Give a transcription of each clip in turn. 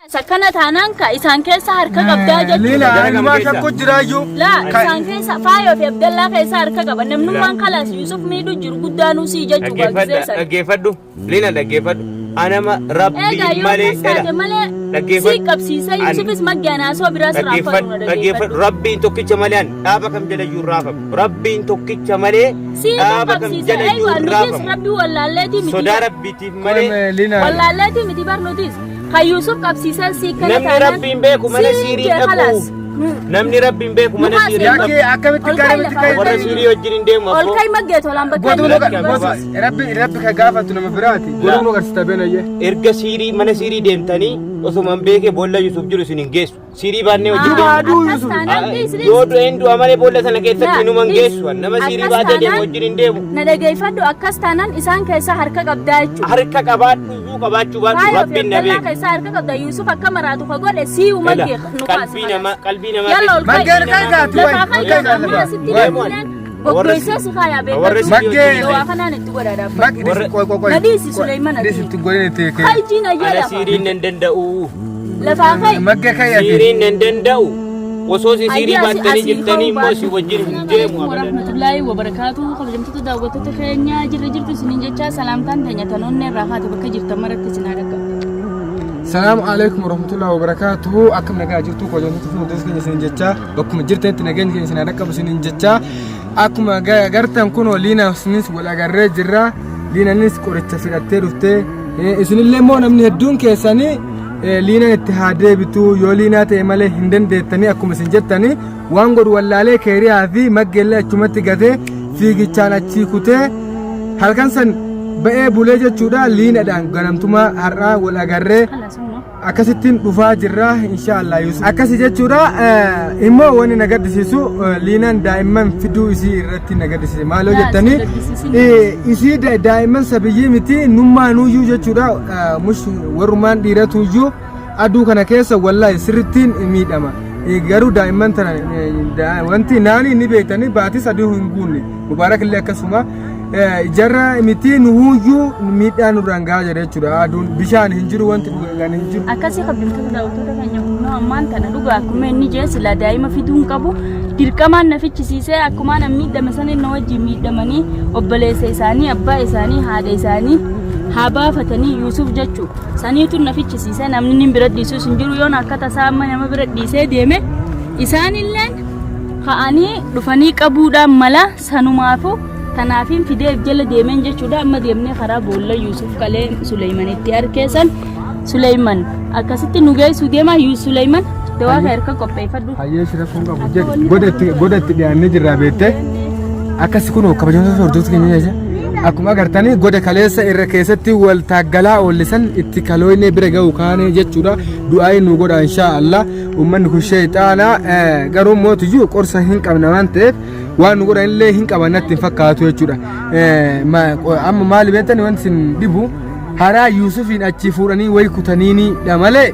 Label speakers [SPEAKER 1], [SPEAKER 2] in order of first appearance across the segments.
[SPEAKER 1] سكنة هنانك إسان كيسا هركا قبدا جد
[SPEAKER 2] لينا ما شكو جرايو
[SPEAKER 1] لا إسان كيسا فايو في عبد الله كيسا هركا قبدا نمنو من خلاص يوسف ميدو جرو قدانو سيجا جوغا
[SPEAKER 3] لقيفدو لينا لقيفدو أنا ما ربي مالي
[SPEAKER 1] سيك أبسيسا يوسف اسمه جاناسو براس
[SPEAKER 3] لقيفد ربي انتو كيش ماليان أبا كم جل يورافم ربي انتو كيش مالي أبا كم جل يورافم
[SPEAKER 1] ربي ولا التي متي
[SPEAKER 3] صدا ربي تيف مالي
[SPEAKER 1] ولا التي متي بارنوتيس يوسف قبسيسا سيك
[SPEAKER 3] نمني ربي بيكو من سيري أكو نمني ربي بيكو من سيري
[SPEAKER 2] يا كي أكمل تكلم
[SPEAKER 3] ورا سيري وجرين ديم
[SPEAKER 1] أول كاي مجد ولا بكرة
[SPEAKER 2] ربي كجافة تنام براتي قولوا قرصت بينا يه
[SPEAKER 3] إرجع سيري من سيري ديم تاني وسومن بيكي بولا يوسف جلو سنينجيس سيري بارني وجرين يود إندو أماني بولا سنة كيسة كينو منجيس وانما سيري بارني ديم وجرين ديم
[SPEAKER 1] ندعي فدو أكستانان إسان كيسا حركة قبضاج
[SPEAKER 3] حركة قبض يو قبض شو بات ربي النبي
[SPEAKER 1] كيسا حركة قبض يوسف أكمراتو فقول سي ومجيخ نقاس
[SPEAKER 3] قلبينا
[SPEAKER 1] يلا
[SPEAKER 2] مجد كذا
[SPEAKER 1] وكيسا سخايا بيت لو أخنا نتورا رب نديسي سليمان خايجينا
[SPEAKER 3] على سيرين نندندأو
[SPEAKER 1] لفاقي
[SPEAKER 3] سيرين نندندأو وصوصي سيري باتني جبتني موسي وجين ديم
[SPEAKER 1] ورحمة الله وبركاته خبرت تداوت تخينيا جرجرت سنين جتا سلامتان دنيا تنون راحات بكجر تمرت سنارك
[SPEAKER 2] السلام عليكم ورحمة الله وبركاته أكم نجا جرتو كوجون تفهم دسكني سنين جتا بكم جرت أنت نجين كني سنارك بسنين جتا أكم جرتم كونو لينا سنيس ولا جرّ جرّا لينا نيس كورت تفكرت إسن اللي مو نمني الدون كيساني لينا اتحادي بتو يولينا تيمالي هندن ديتاني أكو مسنجتاني وانغور والالي كيري هذي مجلة چومتي غدي في جيچانا چيكوتي halkan san ba'ee bulee jechuudha liina dhaan ganamtuma har'a wal agarree akkasittiin dhufaa jirra inshallah Yusuf akkasi jechuudha immoo wani nagaddisiisu liinaan daa'imman fiduu isii irratti nagaddisiise maaloo jettanii isii daa'imman sabiyyii miti nummaa nuyyuu jechuudha mush warrumaan dhiiratuyyuu aduu kana keessa wallahi sirrittiin miidhama garuu daa'imman tana wanti naani ni beektanii baatis aduu hin guunne mubaarakillee akkasuma jarra miti nuyyuu miidhaan rangaa jira jechuudha aduun bishaan hin jiru wanti dhugan hin jiru
[SPEAKER 1] akkasii qabdimtoota daawwattoota keenya kunoo ammaan kana dhugaa akkuma inni jeesi la daa'ima fiduun qabu dirqamaan nafichisiisee akkuma namni miidhame sana inni wajjin miidhamanii obboleessa isaanii abbaa isaanii haadha isaanii haa baafatanii Yusuf jechuu saniitu nafichisiisee namni inni bira dhiisuus hin jiru yoon akka tasaa amma nama bira dhiisee deeme isaanillee ka'anii dhufanii qabuudhaan mala sanumaafu tanaafin fideef jala deemen jechuudha amma deemnee karaa boolla Yusuf kalee Suleymaanitti arkeessan Suleymaan akkasitti nu geessu deema Suleymaan dawaa harka qopheeffadhu
[SPEAKER 2] hayyee shira kun qabu godatti dhiyaannee jirra beektee akkas kun kabajamtoota hordoftoota keenya jecha akkuma agartanii goda kaleessa irra keessatti wal taaggalaa oollisan itti kalooyne bira ga'u kaane jechuudha du'aayi nu godha inshallah ummanni kun shayxaana garuu mootiyyuu qorsa hin qabna waan ta'eef waan nu godha illee hin qabanatti fakkaatu jechuudha amma maali beentani wanti sin dhibu haraa Yusufiin achi fuudhanii way kutaniini dhamale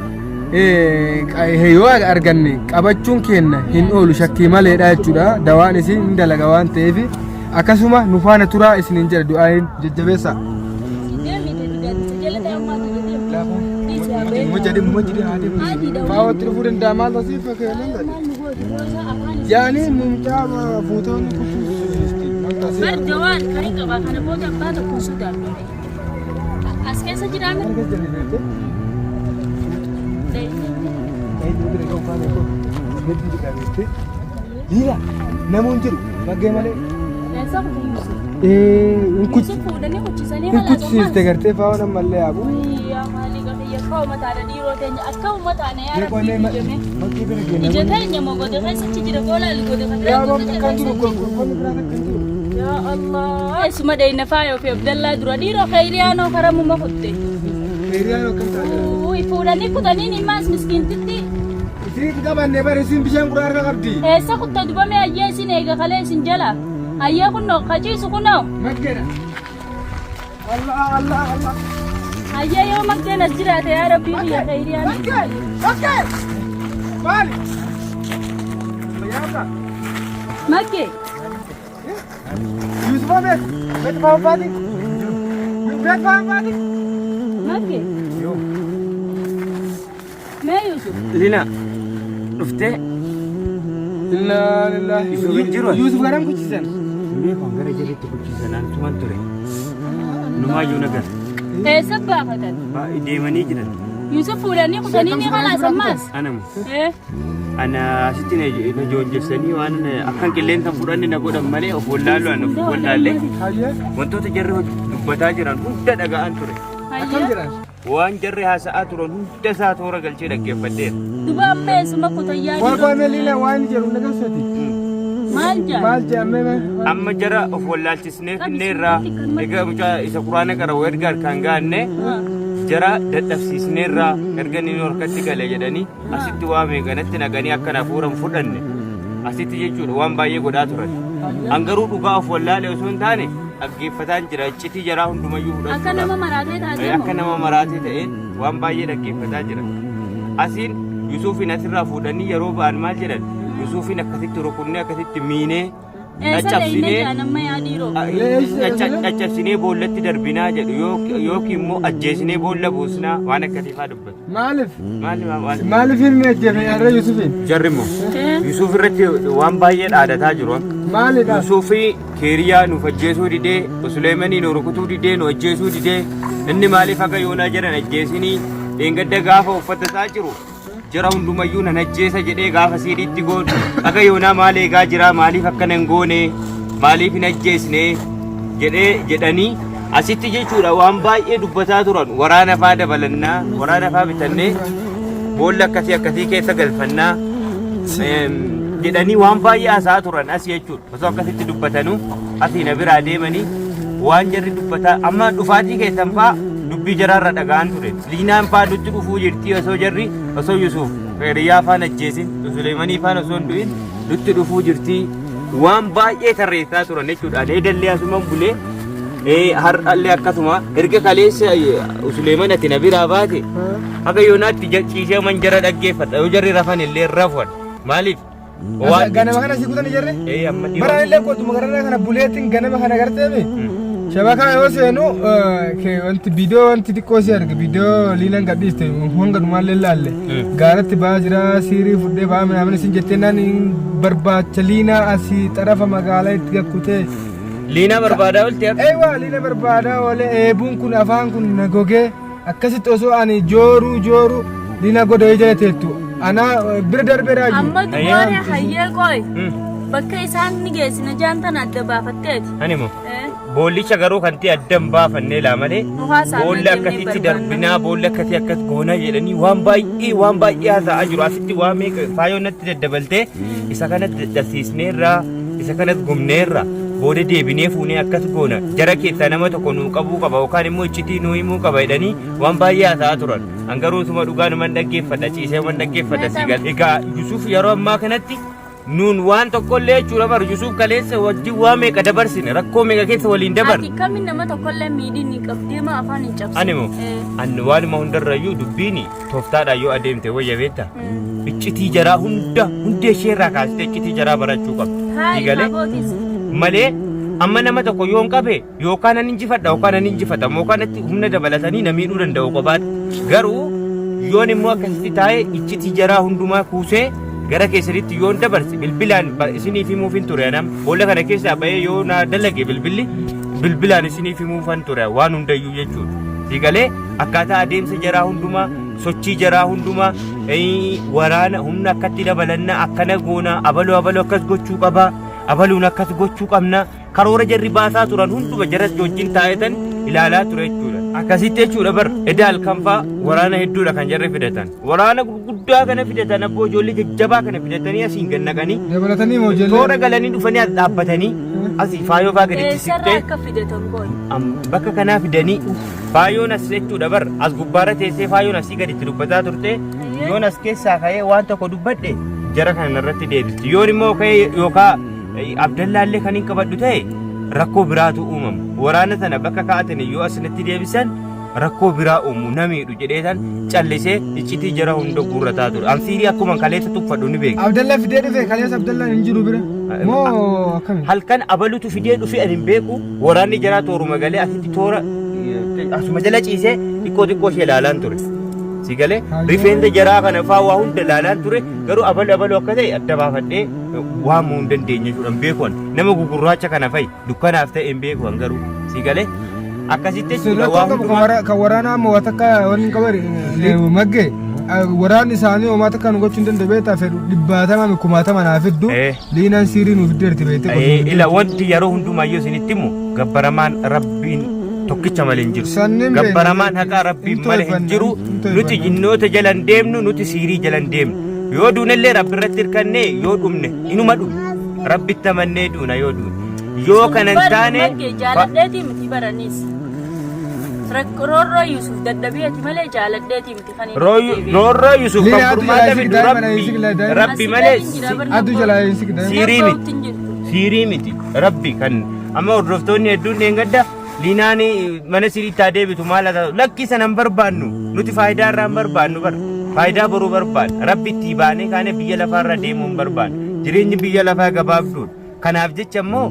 [SPEAKER 2] yoo arganne qabachuun kenna hin oolu shakkii maleedha jechuudha dawaan isin hin dalaga waan ta'eef akkasuma nu faana turaa isinin jedha du'aayin jajjabeessa faawatti dhufuu danda'a maal tasiif yaani mumcaa fuutoon
[SPEAKER 1] Jawaan kan qaba kana booda abbaa tokko sodaadhu as keessa jiraame
[SPEAKER 2] Iya, namun jiru bagaimana? Inkuci segartee fa'aa nama malee abu.
[SPEAKER 1] Iya maali gahee kau mata ada di rotenya, akau mata na ya Rabbi. Ijatanya mau gode kasi ciri bola li gode kan. Ya Allah. Semua dari nafaya fi Abdullah dura di ro khairiano karamu makutte.
[SPEAKER 2] Khairiano kan tadi.
[SPEAKER 1] Ibu dan ibu tadi ni mas miskin titi.
[SPEAKER 2] Ini kita banding barisin bisa kurang kerdi.
[SPEAKER 1] Sakut tadi bame aja sini ega kalian sinjala. Ayah kuno kaji sukuno.
[SPEAKER 2] Makena. Allah Allah Allah.
[SPEAKER 1] Ayah yo makena jirat ya Rabbi ya khairian.
[SPEAKER 2] Oke. Balik. Bayar.
[SPEAKER 1] Makke.
[SPEAKER 2] Yusuf Ahmed. Bet mau pati. Bet mau pati.
[SPEAKER 1] Makke.
[SPEAKER 2] Yo.
[SPEAKER 1] ما يوسف
[SPEAKER 3] لينا شفته
[SPEAKER 2] إلا لله يوسف غرام كنت سن
[SPEAKER 3] مي كون غير جريت كنت سن أنت ما ترى نما يونغر
[SPEAKER 1] إيه سبا فتن
[SPEAKER 3] با ديماني جدا
[SPEAKER 1] يوسف فلاني قتنيني خلاص ماس إيه
[SPEAKER 3] أنا ستين نجون جسني وأنا أكان كلين تفراني نقول مالي أقول له أنا أقول له وانتو تجرّه بتاجران هدا دعاء أنتوري
[SPEAKER 2] أكم جران
[SPEAKER 3] وان جرّه ساعتورن هدا ساعتورا قلتي لك بدر
[SPEAKER 1] دوبا مس ما كتيا
[SPEAKER 2] وأنا ملينا وان جرون نقصتي مالجا
[SPEAKER 3] أما جرّا أفولال تسنة نيرا إذا مجا إذا قرآن كرا ويرجع كانغانة جرّا تفسير نيرا إرجعني نور كتير جداني أسيت وامي كانت نغاني أكنا فورم فودنة أسيت يجور وام بايه قدرات رأي أنغرو دوغا أفولال يوسون ثاني أجيفتان جرّا إشتي جرّا هندوما يهودا
[SPEAKER 1] أكنا ما مراتي تاجي
[SPEAKER 3] أكنا ما مراتي تين وام بايه أجيفتان جرّا أسين يوسف نسرا فودني يروب أنمال جرّا يوسف نكثت ركوني أكثت مينه أجسني بولت دربنا جد يوك يمو أجسني بولا بوسنا وأنا كتيفا دبّت
[SPEAKER 2] مالف المجد يا رجل يوسفين
[SPEAKER 3] جرمو يوسف رتي وان بايد عادة تاجرون
[SPEAKER 2] مالك
[SPEAKER 3] يوسفي كيريا نفجسو ديدي وسليماني نوركتو ديدي نوجسو ديدي إني مالي فكا يونا جرن أجسني إنقدر غافة وفتة تاجرو jara hundumayyuu nan ajjeesa jedhee gaafa siidhiitti goon akka yoonaa maal eegaa jira maaliif akkana hin goone maaliif hin ajjeesne jedhanii asitti jechuudha waan baay'ee dubbataa turan waraana faa dabalannaa waraana faa bitannee boolla akkasii keessa galfannaa jedhanii waan baay'ee hasaa turan as jechuudha osoo akkasitti dubbatanuu asii na biraa deemanii waan jarri dubbataa amma dhufaatii keessan faa dubbii jaraarra dhagaan ture liinaan faa nutti dhufuu jirti osoo jarri osoo Yusuf Feriyaa faan ajjeesin Suleemanii faan osoo hin du'in nutti dhufuu jirti waan baay'ee tarreessaa turan jechuudha leedallee asumaan bulee har'allee akkasuma erga kaleessa Suleeman ati na biraa baate akka yoonaatti ciisee manjara dhaggeeffadha yoo jarri rafan illee rafan maaliif
[SPEAKER 2] ganama kana si kutan jarre bara illee kootu magarana kana buleetiin ganama kana garteemi shabaka yoo seenu wanti viidiyoo wanti xiqqoo si arga viidiyoo liilan gadhiiste honga dhumaallee laalle gaaratti ba'aa jira siirii fudhee ba'aa midhaan isin jettee naan barbaacha liinaa asii xarafa magaalaa itti gakkutee
[SPEAKER 3] liinaa barbaadaa olti
[SPEAKER 2] eewa liina barbaadaa oole eebuun kun afaan kun na gogee akkasitti osoo ani jooru liina godhee jalateettu ana bira darbee raaju
[SPEAKER 1] amma duwwaaree hayyee qoy bakka isaan ni geessina jaantan adda baafatteeti
[SPEAKER 3] animu boollicha garuu kanti addan baafannee laamalee boolla akkasitti darbinaa boolla akkasii akkas goonaa jedhanii waan baay'ee haasa'aa jiru asitti waan meeqa faayoon natti daddabaltee isa kanatti dadhabsiisneerraa isa kanatti gumneerraa booda deebinee fuunee akkas goona jara keessaa nama tokko nuu qabuu qaba yookaan immoo iccitii nuu himuu qaba jedhanii waan baay'ee haasa'aa turan hangaruu suma dhugaanuman dhaggeeffadha ciisee man dhaggeeffadha siigal egaa Yusuf yeroo ammaa kanatti nuun waan tokkollee jechuudha bar Yusuf kaleessa wajjin waa meeqa dabarsine rakkoo meeqa keessa waliin dabar
[SPEAKER 1] ati kamiin nama tokkollee miidhinni qabdeema afaan hin cabsine
[SPEAKER 3] animo anni waanuma hundarrayyuu dubbiini tooftaadhaan yoo adeemte wayya beekta iccitii jaraa hundi isheerraa kaasite iccitii jaraa barachuu qabdi siigalee malee amma nama tokko yoon qabe yookaan an injifadha yookaan an injifatamu yookaan itti humna dabalatanii na miidhuu danda'u qofaatti garuu yoon immoo akkasitti taa'ee iccitii jaraa hundumaa kuusee gara keessanitti yoon dabarse bilbilaan isiniif himuufin ture anam boolla kana keessaa ba'ee yoo na dalage bilbilaan isiniif himuufan ture waan hundayyuu jechuudha siigalee akkaataa adeemsa jaraa hundumaa sochii jaraa hundumaa waraana humna akkatti dabalannaa akkana goona abaluu akkas gochuu qaba abaluun akkas gochuu qabna karoora jarri baasaa turan hunduma jara wajjin taa'etan ilaalaa ture jechuudha akkasitti jechuudha bar eda halkanfaa waraana hedduudha kan jarri fidatan waraana gurguddaa kana fidatan abboo ijoollee jajjabaa kana fidatanii asiin gannaqanii
[SPEAKER 2] dabalatanii moojellee
[SPEAKER 3] toora galanii dhufanii as dhaabbatanii asii faayoo faa gaditti siqtee
[SPEAKER 1] akka fidatan boy
[SPEAKER 3] bakka kanaa fidanii faayoon as jechuudha bar as gubbaarra teessee faayoon asii gaditti dubbataa turte yoon as keessaa ka'ee waan tokko dubbadhe jara kana irratti deebisti yoon immoo ka'ee yookaan Abdallaallee kan hin qabadhu ta'e rakkoo biraatu uumama waraana sana bakka kaa'atan yoo asinitti deebisan rakkoo biraa uumu namiidhu jedheetan callisee iccitii jara hunda guurrataa ture amsiirii akkuma kaleessa tuffadhu ni beeku
[SPEAKER 2] Abdallaa fidee dhufe kaleessa Abdallaan hin jiru bira moo akkami
[SPEAKER 3] halkan abalutu fidee dhufe ani hin beeku waraanni jaraa tooruma galee asitti toora asuma jala ciisee xiqqoo ishee ilaalaan ture si galee rifeensa jaraa kana faa waa hunda ilaalaan ture garuu abaloo akka ta'e adda baafadhee waamuu hin dandeenye jechuudha beekuun nama gugurraacha kana fa'i dukkanaaf ta'e hin beekuun garuu si galee akkasitti jechuudha waa hundumaa
[SPEAKER 2] kan waraanaa ammoo takka wanni qabari maggee waraanni isaanii homaa takka nu gochuu hin danda'e beektaa fedhu 100,000 naaf hedduu liinaan siirii nuuf iddeerti beekte
[SPEAKER 3] ila wanti yeroo hundumaayyoo isinitti immoo gabbaramaan rabbiin tokkicha malee hin jiru gabbaramaan haqaa rabbiin malee hin jiru nuti jinnoota jalan deemnu nuti siirii jalan deemnu yoo duunellee rabbi irratti hirkannee yoo dhumne inuma dhumne rabbitti amannee duuna yoo duune yoo kana hin taane
[SPEAKER 1] jaaladheetii miti baranis roorroo Yusuf dadhabeeti malee jaaladheetii miti kan
[SPEAKER 3] roorroo Yusuf kan furmaata fidu rabbi malee
[SPEAKER 2] addu jalaa
[SPEAKER 3] siirii miti rabbi kan amma hordoftoonni hedduun deengadda liinaani mana siriitti deebitu maal haa ta'u lakkii sana hin barbaannu nuti faayidaa irraa hin barbaannu bara faayidaa boruu barbaanna rabbi itti baanee kaane biyya lafaarra deemuu hin barbaannu jireenyi biyya lafaa gabaabduudha kanaaf jecha immoo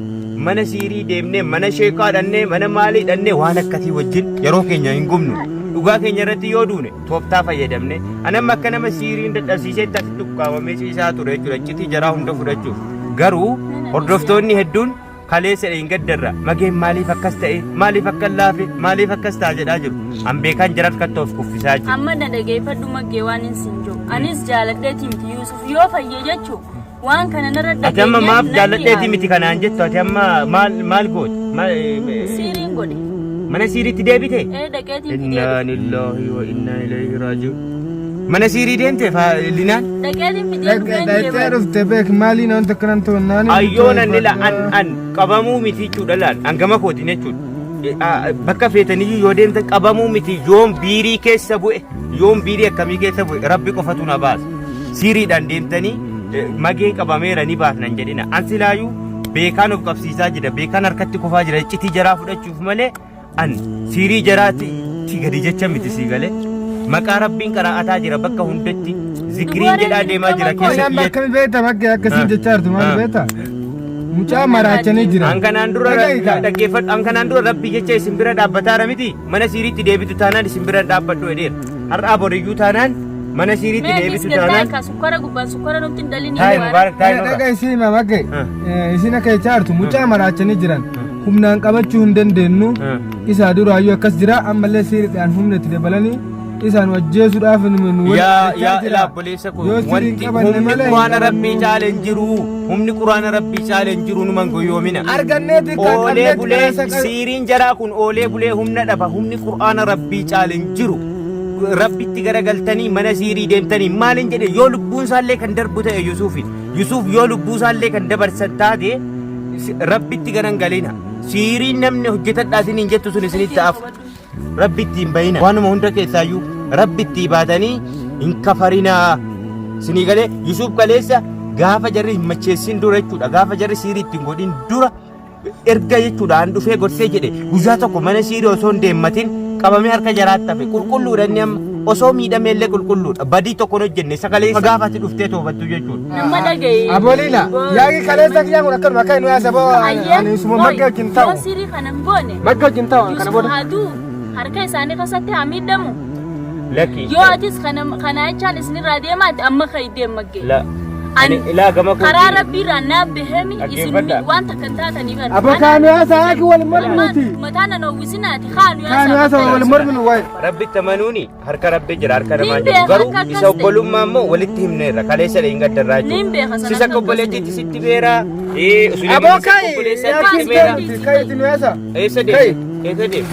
[SPEAKER 3] mana siirii deemnee mana sheekaa dhannee mana maalii dhannee waan akkasii wajjin yeroo keenya hin gubnu dhugaa keenya irratti yoo duune tooftaa fayyadamne anamma akka nama siiriin dadhabsiisee itti asitti ukkaawamee ciisaa ture jechuudha iccitii jaraa hunda fudhachuuf garuu hordoftoonni hedduun kaleessa hin gaddarra mageen maaliif akkas ta'e maaliif akka laafe maaliif akkas ta'a jedhaa jiru an beekan jiran kan ta'uuf kuffisaa jiru
[SPEAKER 1] amma na dhageeffadhu maggee waan hin sinjoo anis jaaladheetii miti Yusuf yoo fayye jechuu waan kana narra dhageeffadhu
[SPEAKER 3] ati amma maaf jaaladheetii miti kanaan jettu ati amma maal goote
[SPEAKER 1] siiriin godhe
[SPEAKER 3] mana siiriitti deebite
[SPEAKER 1] dhaqeetii
[SPEAKER 3] inna lillahi wa inna ilayhi raaji'uun mana siirii deemte linaan
[SPEAKER 2] dhaqee dhufte beek maalii nama tokko nan to'annaan
[SPEAKER 3] ayyoona nila an qabamuu miti jechuudha laan hangama kootiin jechuudha bakka feetanii yoo deemtan qabamuu miti yoom biirii keessa bu'e yoom biirii akkamii keessa bu'e rabbi qofatu na baasa siiriidhaan deemtanii mageen qabameera ni baasnan jedhina an silaayyuu beekaan of qabsiisaa jira beekaan harkatti kufaa jira iccitii jaraa fudhachuuf malee an siirii jaraatti gadi jecha miti sii galee maqaa rabbiin qaraa'ataa jira bakka hundatti zikriin jedhaa deemaa jira keessa
[SPEAKER 2] biyya akkami beekta maggee akkasiin jechaa jirtu maal beekta mucaa maraachanii jira
[SPEAKER 3] hankanaan dura dhaggeeffadhu hankanaan dura rabbii jecha isin bira dhaabbataara miti mana siiriitti deebitu taanaan isin bira dhaabbadhu jedheera har'aa boriyyuu taanaan mana siiriitti deebitu taanaan
[SPEAKER 1] sukkara gubbaan sukkara nutti hin dhalini
[SPEAKER 3] taa'e mubaarak taa'e
[SPEAKER 2] dhaga isiin maggee isin akka jechaa jirtu mucaa maraachanii jiran humnaan qabachuu hin dandeenyu isaa duraayyuu akkas jira ammallee siiriidhaan humna itti dabalanii isaan wajjeesuudhaaf
[SPEAKER 3] yaa ilaabboleessa kun wanti humni quraana rabbii caale hin jiru humni quraana rabbii caale hin jiru numan goyoomina
[SPEAKER 2] arganneeti
[SPEAKER 3] oolee bulee siiriin jaraa kun oolee bulee humna dhaba humni quraana rabbii caale hin jiru rabbitti garagaltanii mana siirii deemtanii maalin jedhe yoo lubbuun isaallee kan darbu ta'e Yusuf yoo lubbuu isaallee kan dabarsan taate rabbitti garangalina siiriin namni hojjetadhaasin hin jettu sun isinitti afu rabbitti hin bayina waanuma hunda keessaayyuu rabbitti baatanii hin kafarinaa sinii galee Yusuf kaleessa gaafa jarri hin macheessin dura jechuudha gaafa jarri siirii ittiin godhin dura erga jechuudha an dhufee gorsee jedhe guyyaa tokko mana siirii osoo hin deemmatin qabamee harka jaraatti hafe qulqulluudha inni amma osoo miidhameellee qulqulluudha badii tokko hin hojjenne sagalee gaafatti dhuftee toobattu jechuudha.
[SPEAKER 1] Nama dhagaye.
[SPEAKER 2] Aboliila yaaqi kaleessa kiyyaan kun akkanuma akka inni yaasaboo ani suma magga wajjin ta'u.
[SPEAKER 1] Yoo siirii kana hin goone.
[SPEAKER 2] Magga wajjin ta'u kana booda.
[SPEAKER 1] Yusuf harka isaanii keessatti haa miidhamu.
[SPEAKER 3] Lakki.
[SPEAKER 1] Yoo atis kana jechaan isinirraa deemaati amma kan deemaggee.
[SPEAKER 3] Ani ilaa gama koo.
[SPEAKER 1] Karaa rabbiirraa naaf behemi isin waan takka taatanii bara.
[SPEAKER 2] Abba kaanu yaasaa yaaqi wal morminuuti.
[SPEAKER 1] Mataa na nawwisinaati kaanu
[SPEAKER 2] yaasaa wal morminu wayi.
[SPEAKER 3] Rabbitti amanuuni harka rabbi jira harka namaa jiru garuu isa obbolummaa immoo walitti himneerra kaleessa hin gaddarraa jechuudha. Sisa obboleettiitti sitti beeraa.
[SPEAKER 2] Aboo kaayi yaaqi kaayi nu yaasa.
[SPEAKER 3] Eessa deemu? Eessa deemu?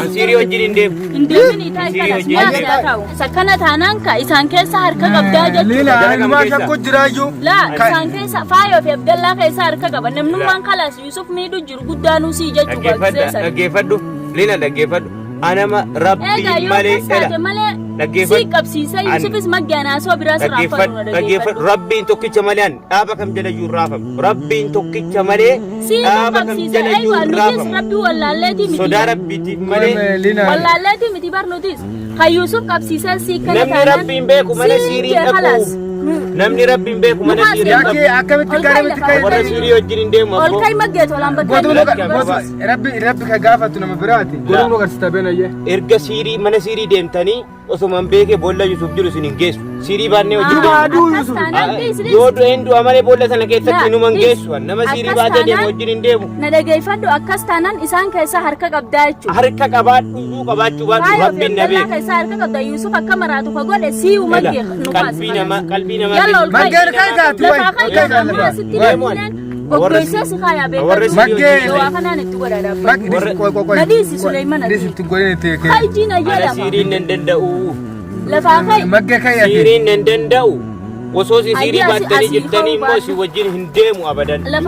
[SPEAKER 3] Asiirii wajjin hin deemu.
[SPEAKER 1] Hin deemini taa'e kana ta'u. Sakkana taanaan ka isaan keessa harka qabdaa jechuudha.
[SPEAKER 2] Ilmaa shakku jiraayyuu.
[SPEAKER 1] Laa isaan keessa faayoo fi abdallaa keessa harka qaba namnummaan kalaas Yusuf miidhu jiru guddaanuu sii jechuudha.
[SPEAKER 3] Dhaggeeffadhu Liina dhaggeeffadhu anama rabbii malee
[SPEAKER 1] si qabsiisee Yusufis maggaanaasoo biraas raafatu
[SPEAKER 3] dhaggeeffadhu rabbiin tokkicha malee dhaaba kam jalayyuu raafamu rabbiin tokkicha malee dhaaba kam jalayyuu raafamu
[SPEAKER 1] rabbii wallaalleetii miti
[SPEAKER 3] sodaa rabbiitiif malee
[SPEAKER 1] wallaalleetii miti barnuutis kan Yusuf qabsiisee si kana
[SPEAKER 3] namni rabbiin beeku mana siirii dhaqu namni rabbiin beeku mana siirii
[SPEAKER 2] Yaki akkamitti
[SPEAKER 3] warra
[SPEAKER 2] karaa
[SPEAKER 3] siirii wajjin hin deemu
[SPEAKER 1] ol kai maggeetu olaan
[SPEAKER 2] Goduu rabbi ka gaafatu nama biraati. Goduu nu garsiisa beenayye.
[SPEAKER 3] erga siirii mana siirii deemtanii osoo beekee boolla Yusuf jiru isin hin geessu siirii baannee wajjin deemu yoo du'een du'a malee boolla sana keessatti numan geessu nama siirii baatee deemu wajjin hin deemu
[SPEAKER 1] na dhageeffadhu akkas taanaan isaan keessa harka qabdaa jechuudha.
[SPEAKER 3] harka qabaadhu iyyuu qabaachuu baatu rabbiin na beeku
[SPEAKER 1] keessa harka qabda Yusuf akka maraatu ka godhe sii umaggee nu
[SPEAKER 3] qalbii namaa
[SPEAKER 1] yalla ol kai
[SPEAKER 2] Maggeen kai gaati
[SPEAKER 1] way Obboleessa si kaya beekan
[SPEAKER 2] Maggee
[SPEAKER 1] waa kanaan itti godha dabba
[SPEAKER 2] Magdi
[SPEAKER 1] Nadiisi Suleyman
[SPEAKER 2] Nadiisi itti godhee itti
[SPEAKER 1] kai jina
[SPEAKER 3] ana
[SPEAKER 1] jedhama
[SPEAKER 3] siiriin hin danda'u
[SPEAKER 1] lafaa kai
[SPEAKER 2] Maggee kai ati.
[SPEAKER 3] siiriin hin danda'u osoo siirii baattanii jirtanii immoo si wajjin hin deemu abadan